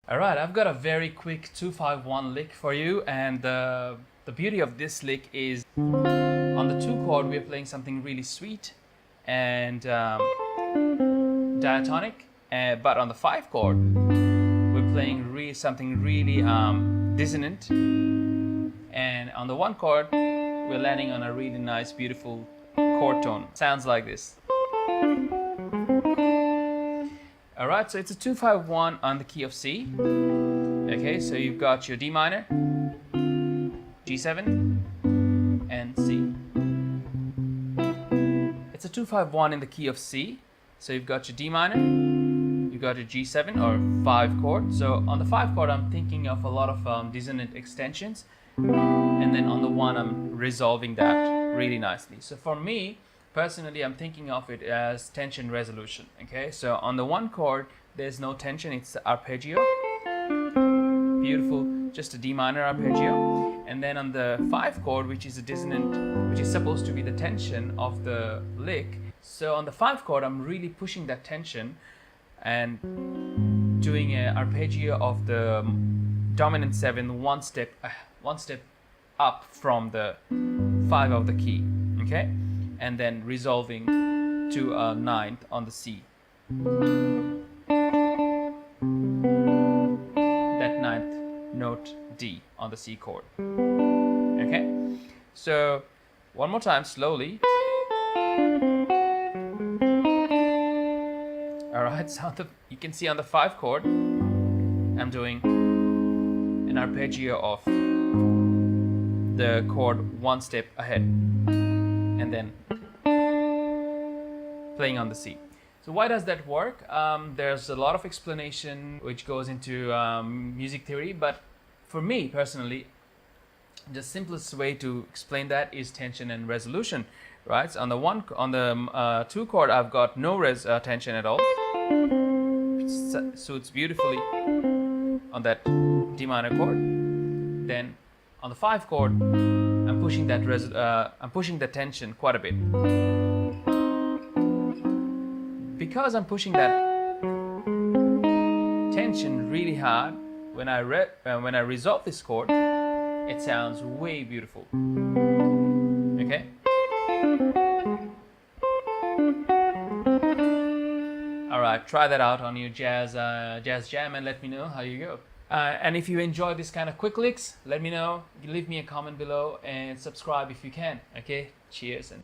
Alright, I've got a very quick 2-5-1 lick for you, and the beauty of this lick is on the 2 chord we're playing something really sweet and diatonic, but on the 5 chord we're playing something really dissonant, and on the 1 chord we're landing on a really nice beautiful chord tone. Sounds like this. Alright, so it's a 2-5-1 on the key of C. Okay, so you've got your D minor, G7, and C. It's a 2-5-1 in the key of C. So you've got your D minor, you've got your G7 or 5 chord. So on the 5 chord I'm thinking of a lot of dissonant extensions, and then on the 1 I'm resolving that really nicely. So for me, personally, I'm thinking of it as tension resolution. Okay, so on the 1 chord, there's no tension, it's the arpeggio. Beautiful, just a D minor arpeggio. And then on the 5 chord, which is a dissonant, which is supposed to be the tension of the lick. So on the 5 chord, I'm really pushing that tension and doing an arpeggio of the dominant 7 one step up from the 5 of the key. Okay, and then resolving to a 9th on the C. That 9th note D on the C chord. Okay, so one more time slowly. Alright, so you can see on the 5 chord I'm doing an arpeggio of the chord one step ahead, and then playing on the C. So why does that work? There's a lot of explanation which goes into music theory, but for me personally, the simplest way to explain that is tension and resolution, right? So on the 2 chord, I've got no tension at all. It suits beautifully on that D minor chord. Then on the 5 chord, I'm pushing the tension quite a bit. Because I'm pushing that tension really hard, when I resolve this chord, it sounds way beautiful. Okay? Alright, try that out on your jazz jam and let me know how you go. And if you enjoy this kind of quick licks, let me know. Leave me a comment below and subscribe if you can. Okay? Cheers. And